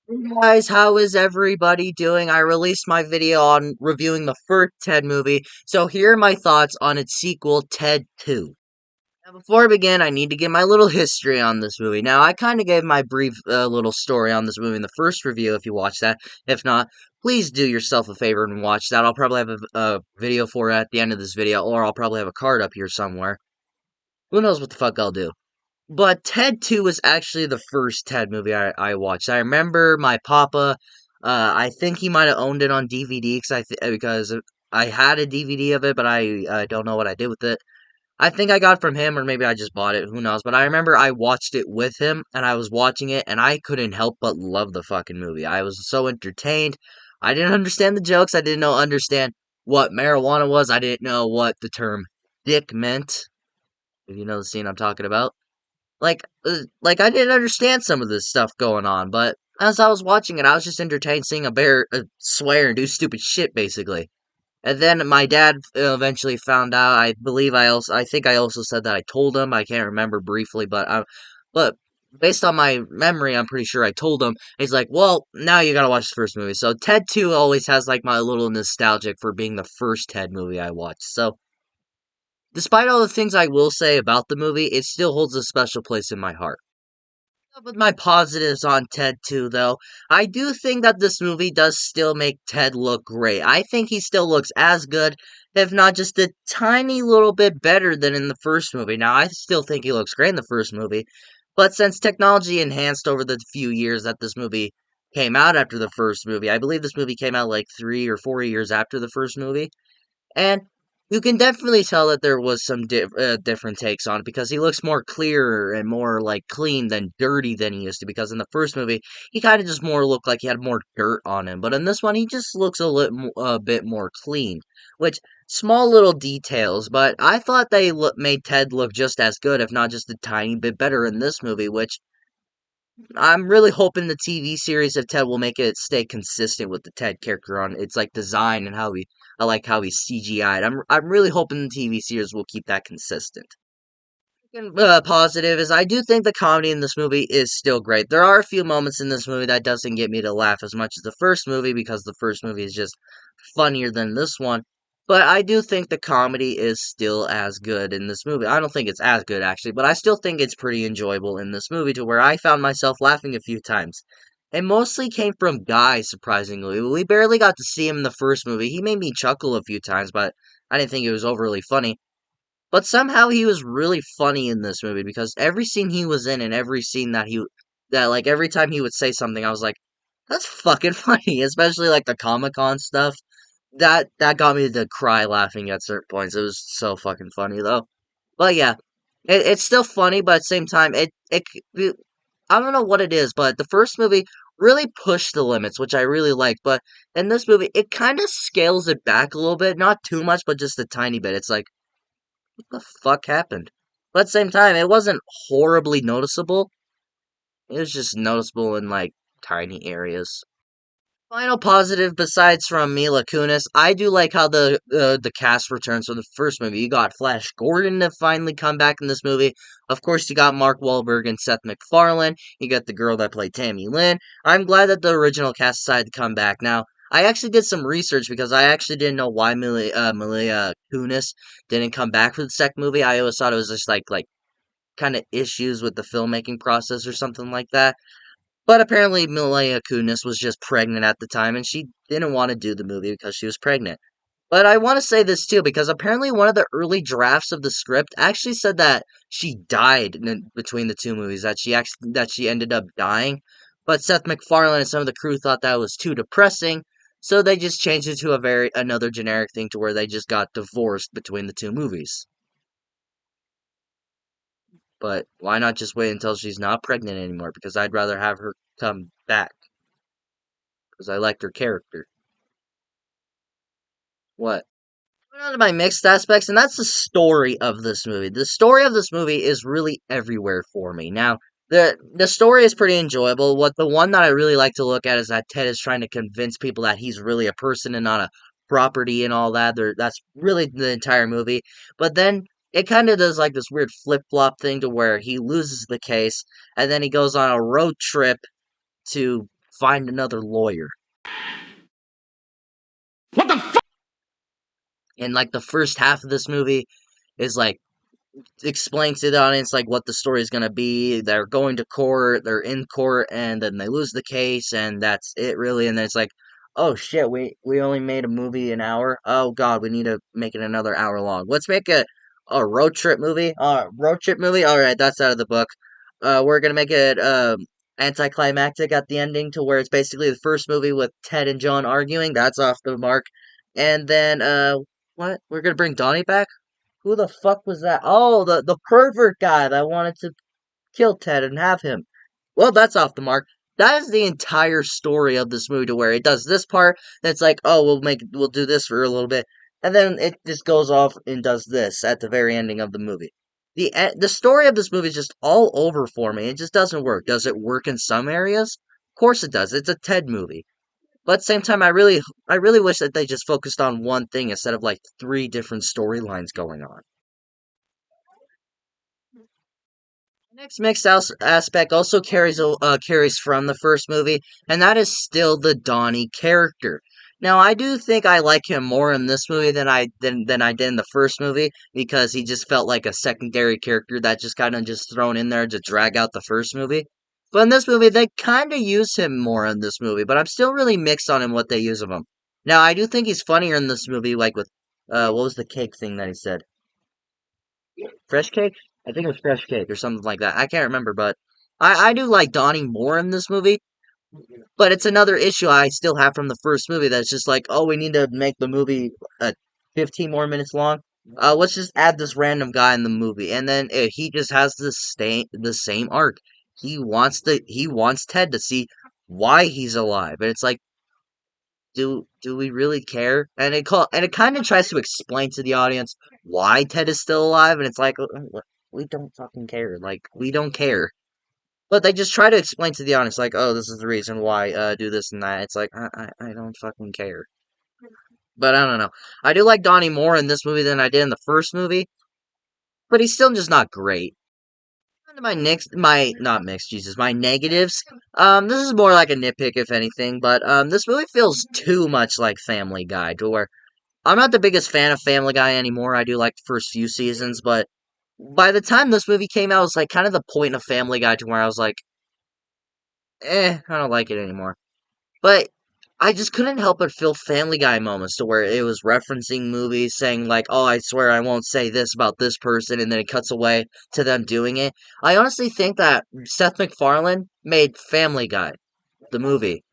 Hey guys, how is everybody doing? I released my video on reviewing the first Ted movie, so here are my thoughts on its sequel, Ted 2. Now, before I begin, I need to give my little history on this movie. Now, I kind of gave my brief little story on this movie in the first review, if you watched that. If not, please do yourself a favor and watch that. I'll probably have a video for it at the end of this video, or I'll probably have a card up here somewhere. Who knows what the fuck I'll do. But Ted 2 was actually the first Ted movie I watched. I remember my papa, I think he might have owned it on DVD because I had a DVD of it, but I don't know what I did with it. I think I got it from him, or maybe I just bought it, who knows. But I remember I watched it with him, and I was watching it, and I couldn't help but love the fucking movie. I was so entertained. I didn't understand the jokes. I didn't understand what marijuana was. I didn't know what the term dick meant, if you know the scene I'm talking about. Like I didn't understand some of this stuff going on, but as I was watching it, I was just entertained seeing a bear swear and do stupid shit, basically. And then my dad eventually found out. I think I also said that I told him. I can't remember briefly, but based on my memory, I'm pretty sure I told him. He's like, "Well, now you gotta watch the first movie." So Ted 2 always has like my little nostalgic for being the first Ted movie I watched. So despite all the things I will say about the movie, it still holds a special place in my heart. With my positives on Ted 2, though, I do think that this movie does still make Ted look great. I think he still looks as good, if not just a tiny little bit better than in the first movie. Now, I still think he looks great in the first movie, but since technology enhanced over the few years that this movie came out after the first movie, I believe this movie came out like 3 or 4 years after the first movie, and you can definitely tell that there was some different takes on it because he looks more clear and more like clean than dirty than he used to. Because in the first movie, he kind of just more looked like he had more dirt on him, but in this one, he just looks a bit more clean. Which small little details, but I thought they made Ted look just as good, if not just a tiny bit better in this movie. Which I'm really hoping the TV series of Ted will make it stay consistent with the Ted character on its like design and I like how he's CGI'd. I'm really hoping the TV series will keep that consistent. Second, positive is I do think the comedy in this movie is still great. There are a few moments in this movie that doesn't get me to laugh as much as the first movie because the first movie is just funnier than this one. But I do think the comedy is still as good in this movie. I don't think it's as good actually, but I still think it's pretty enjoyable in this movie to where I found myself laughing a few times. It mostly came from Guy, surprisingly. We barely got to see him in the first movie. He made me chuckle a few times, but I didn't think it was overly funny. But somehow he was really funny in this movie because every scene he was in and every scene that like every time he would say something, I was like, that's fucking funny, especially like the Comic-Con stuff. That got me to cry laughing at certain points. It was so fucking funny though. But yeah, it's still funny, but at the same time, I don't know what it is, but the first movie really pushed the limits, which I really liked. But in this movie, it kind of scales it back a little bit, not too much, but just a tiny bit. It's like, what the fuck happened? But at the same time, it wasn't horribly noticeable. It was just noticeable in like tiny areas. Final positive, besides from Mila Kunis, I do like how the cast returns from the first movie. You got Flash Gordon to finally come back in this movie. Of course, you got Mark Wahlberg and Seth MacFarlane. You got the girl that played Tammy Lynn. I'm glad that the original cast decided to come back. Now, I actually did some research because I actually didn't know why Mila Kunis didn't come back for the second movie. I always thought it was just like kind of issues with the filmmaking process or something like that. But apparently, Mila Kunis was just pregnant at the time, and she didn't want to do the movie because she was pregnant. But I want to say this too, because apparently one of the early drafts of the script actually said that she died between the two movies. That she ended up dying. But Seth MacFarlane and some of the crew thought that was too depressing, so they just changed it to another generic thing to where they just got divorced between the two movies. But why not just wait until she's not pregnant anymore? Because I'd rather have her come back because I liked her character. What? Going on to my mixed aspects, and that's the story of this movie. The story of this movie is really everywhere for me. Now, the story is pretty enjoyable. What the one that I really like to look at is that Ted is trying to convince people that he's really a person and not a property and all that. That's really the entire movie. But then it kind of does like this weird flip flop thing to where he loses the case, and then he goes on a road trip to find another lawyer. What the fuck? And like the first half of this movie is like explains to the audience like what the story is gonna be. They're going to court, they're in court, and then they lose the case, and that's it really. And then it's like, oh shit, we only made a movie an hour. Oh god, we need to make it another hour long. Let's make a road trip movie. Road trip movie. All right, that's out of the book. We're gonna make it anticlimactic at the ending to where it's basically the first movie with Ted and John arguing. That's off the mark. And then what? We're gonna bring Donnie back. Who the fuck was that? Oh, the pervert guy that wanted to kill Ted and have him. Well, that's off the mark. That is the entire story of this movie to where it does this part, that's like, oh, we'll do this for a little bit, and then it just goes off and does this at the very ending of the movie. The story of this movie is just all over for me. It just doesn't work. Does it work in some areas? Of course it does. It's a Ted movie. But at the same time, I really wish that they just focused on one thing instead of like three different storylines going on. The next aspect also carries from the first movie, and that is still the Donnie character. Now, I do think I like him more in this movie than I did in the first movie because he just felt like a secondary character that just kind of just thrown in there to drag out the first movie. But in this movie, they kind of use him more in this movie, but I'm still really mixed on him what they use of him. Now, I do think he's funnier in this movie, like with what was the cake thing that he said? Fresh cake? I think it was fresh cake or something like that. I can't remember, but I do like Donnie more in this movie. But it's another issue I still have from the first movie that's just like, oh, we need to make the movie 15 more minutes long. Let's just add this random guy in the movie, and then he just has the same arc. He wants Ted to see why he's alive, and it's like, do we really care? And it kind of tries to explain to the audience why Ted is still alive, and it's like, we don't fucking care. Like, we don't care. But they just try to explain to the audience, like, oh, this is the reason why, do this and that. It's like, I don't fucking care. But I don't know. I do like Donnie more in this movie than I did in the first movie, but he's still just not great. On to my negatives. This is more like a nitpick, if anything, but this movie feels too much like Family Guy, to where I'm not the biggest fan of Family Guy anymore. I do like the first few seasons, but by the time this movie came out, it was like kind of the point of Family Guy to where I was like, I don't like it anymore. But I just couldn't help but feel Family Guy moments to where it was referencing movies, saying like, "Oh, I swear I won't say this about this person," and then it cuts away to them doing it. I honestly think that Seth MacFarlane made Family Guy, the movie,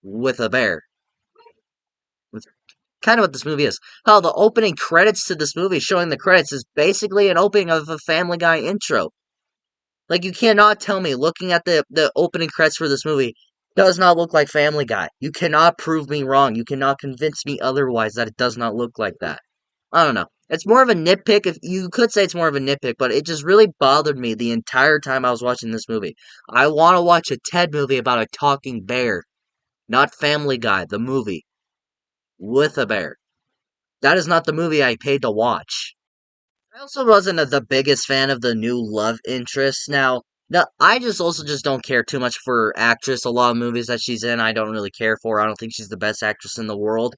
with a bear. It's kind of what this movie is. How the opening credits to this movie, showing the credits, is basically an opening of a Family Guy intro. Like, you cannot tell me, looking at the opening credits for this movie, does not look like Family Guy. You cannot prove me wrong. You cannot convince me otherwise that it does not look like that. I don't know. It's more of a nitpick. If you could say it's more of a nitpick, but it just really bothered me the entire time I was watching this movie. I want to watch a Ted movie about a talking bear, not Family Guy, the movie, with a bear. That is not the movie I paid to watch. I also wasn't the biggest fan of the new love interest. Now, I just also just don't care too much for her actress. A lot of movies that she's in, I don't really care for. I don't think she's the best actress in the world.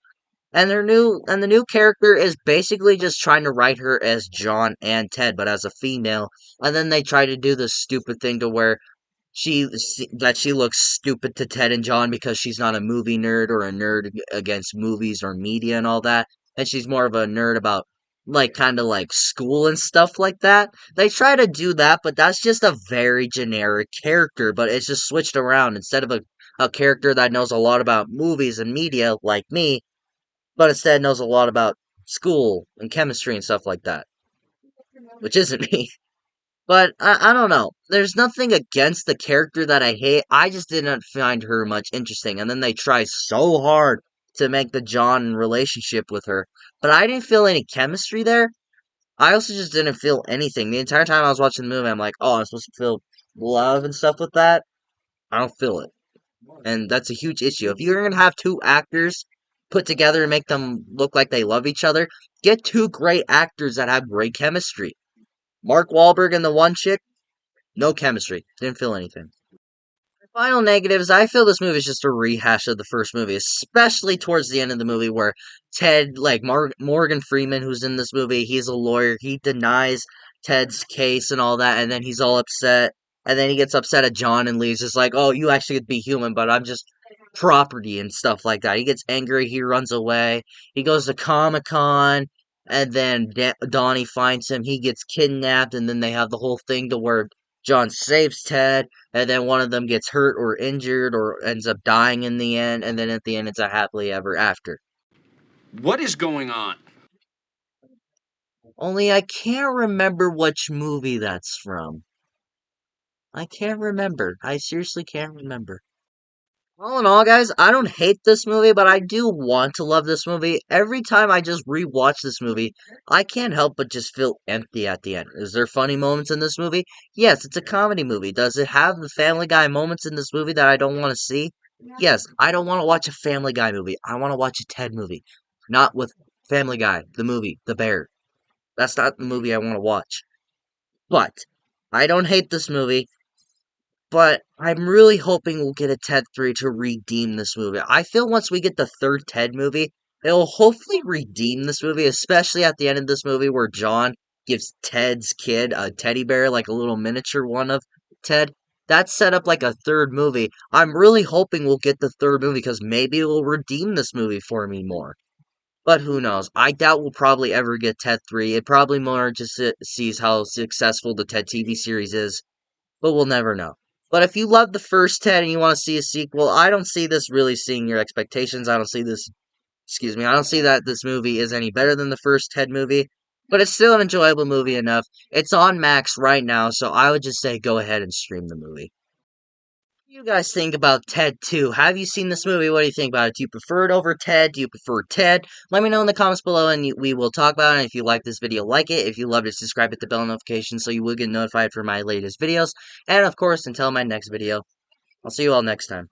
And the new character is basically just trying to write her as John and Ted, but as a female. And then they try to do this stupid thing to where she looks stupid to Ted and John because she's not a movie nerd or a nerd against movies or media and all that, and she's more of a nerd about like kind of like school and stuff like that. They try to do that, but that's just a very generic character, but it's just switched around instead of a character that knows a lot about movies and media like me, but instead knows a lot about school and chemistry and stuff like that, which isn't me. But I don't know. There's nothing against the character that I hate. I just didn't find her much interesting. And then they try so hard to make the John relationship with her. But I didn't feel any chemistry there. I also just didn't feel anything. The entire time I was watching the movie, I'm like, oh, I'm supposed to feel love and stuff with that. I don't feel it. And that's a huge issue. If you're going to have two actors put together and make them look like they love each other, get two great actors that have great chemistry. Mark Wahlberg and the one chick, no chemistry. Didn't feel anything. Final negatives, I feel this movie is just a rehash of the first movie, especially towards the end of the movie where Ted, like Morgan Freeman, who's in this movie, he's a lawyer, he denies Ted's case and all that, and then he's all upset, and then he gets upset at John and leaves, just like, oh, you actually could be human, but I'm just property and stuff like that. He gets angry, he runs away, he goes to Comic-Con, and then Donnie finds him, he gets kidnapped, and then they have the whole thing to where John saves Ted, and then one of them gets hurt or injured or ends up dying in the end, and then at the end it's a happily ever after. What is going on? Only I can't remember which movie that's from. I can't remember. I seriously can't remember. All in all, guys, I don't hate this movie, but I do want to love this movie. Every time I just rewatch this movie, I can't help but just feel empty at the end. Is there funny moments in this movie? Yes, it's a comedy movie. Does it have the Family Guy moments in this movie that I don't want to see? Yes, I don't want to watch a Family Guy movie. I want to watch a Ted movie. Not with Family Guy, the movie, The Bear. That's not the movie I want to watch. But, I don't hate this movie. But I'm really hoping we'll get a Ted 3 to redeem this movie. I feel once we get the third Ted movie, it'll hopefully redeem this movie, especially at the end of this movie where John gives Ted's kid a teddy bear, like a little miniature one of Ted. That's set up like a third movie. I'm really hoping we'll get the third movie because maybe it will redeem this movie for me more. But who knows? I doubt we'll probably ever get Ted 3. It probably more just sees how successful the Ted TV series is, but we'll never know. But if you love the first Ted and you want to see a sequel, I don't see this really seeing your expectations. I don't see this, excuse me, I don't see that this movie is any better than the first Ted movie, but it's still an enjoyable movie enough. It's on Max right now, so I would just say go ahead and stream the movie. What do you guys think about Ted 2? Have you seen this movie? What do you think about it? Do you prefer it over Ted? Do you prefer Ted? Let me know in the comments below and we will talk about it. And if you like this video, like it. If you loved it, subscribe, hit the bell notification so you will get notified for my latest videos. And of course, until my next video, I'll see you all next time.